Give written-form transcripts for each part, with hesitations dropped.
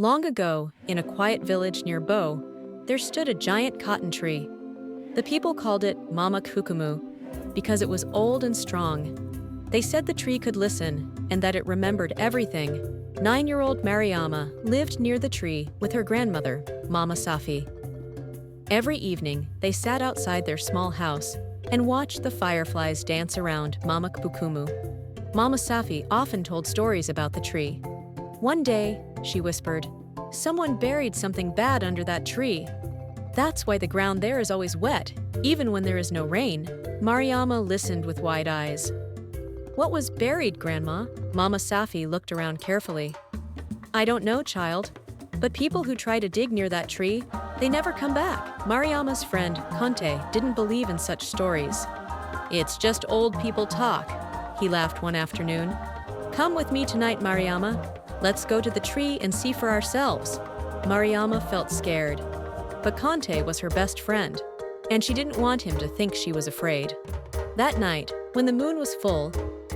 Long ago, in a quiet village near Bo, there stood a giant cotton tree. The people called it Mama Kukumu because it was old and strong. They said the tree could listen and that it remembered everything. 9-year-old Mariama lived near the tree with her grandmother, Mama Safi. Every evening, they sat outside their small house and watched the fireflies dance around Mama Kukumu. Mama Safi often told stories about the tree. One day, she whispered, "Someone buried something bad under that tree. That's why the ground there is always wet, even when there is no rain." Mariama listened with wide eyes. "What was buried, Grandma?" Mama Safi looked around carefully. "I don't know, child, but people who try to dig near that tree, they never come back." Mariama's friend, Conte, didn't believe in such stories. "It's just old people talk," he laughed one afternoon. "Come with me tonight, Mariama. Let's go to the tree and see for ourselves." Mariama felt scared, but Conte was her best friend, and she didn't want him to think she was afraid. That night, when the moon was full,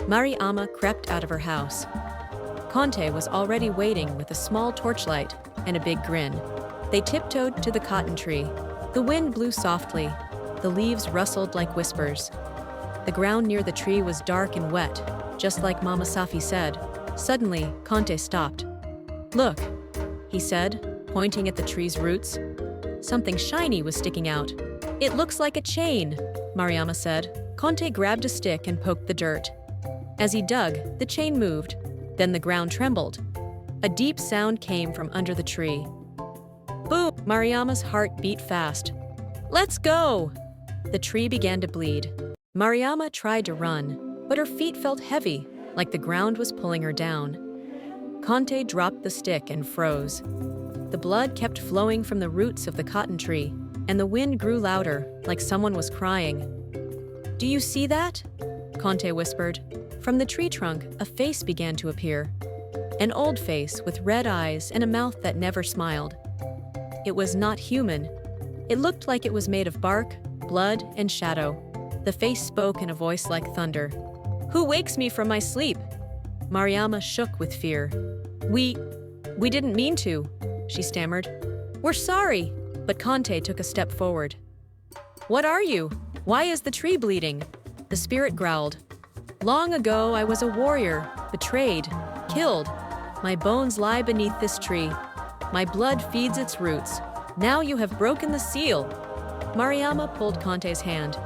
Mariama crept out of her house. Conte was already waiting with a small torchlight and a big grin. They tiptoed to the cotton tree. The wind blew softly. The leaves rustled like whispers. The ground near the tree was dark and wet, just like Mama Safi said. Suddenly, Conte stopped. "Look," he said, pointing at the tree's roots. Something shiny was sticking out. "It looks like a chain," Mariama said. Conte grabbed a stick and poked the dirt. As he dug, the chain moved. Then the ground trembled. A deep sound came from under the tree. Boom! Mariama's heart beat fast. "Let's go!" The tree began to bleed. Mariama tried to run, but her feet felt heavy, like the ground was pulling her down. Conte dropped the stick and froze. The blood kept flowing from the roots of the cotton tree, and the wind grew louder, like someone was crying. "Do you see that?" Conte whispered. From the tree trunk, a face began to appear. An old face with red eyes and a mouth that never smiled. It was not human. It looked like it was made of bark, blood, and shadow. The face spoke in a voice like thunder. "Who wakes me from my sleep?" Mariama shook with fear. We didn't mean to," she stammered. "We're sorry." But Conte took a step forward. "What are you? Why is the tree bleeding?" The spirit growled. "Long ago, I was a warrior, betrayed, killed. My bones lie beneath this tree. My blood feeds its roots. Now you have broken the seal." Mariama pulled Conte's hand.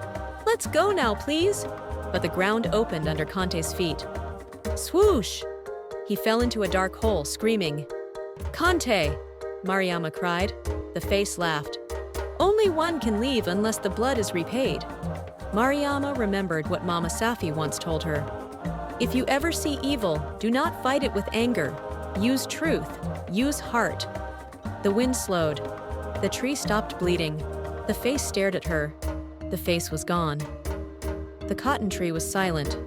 "Let's go now, please." But the ground opened under Conte's feet. Swoosh! He fell into a dark hole, screaming. "Conte!" Mariama cried. The face laughed. "Only one can leave unless the blood is repaid." Mariama remembered what Mama Safi once told her. "If you ever see evil, do not fight it with anger. Use truth. Use heart." The wind slowed. The tree stopped bleeding. The face stared at her. The face was gone. The cotton tree was silent.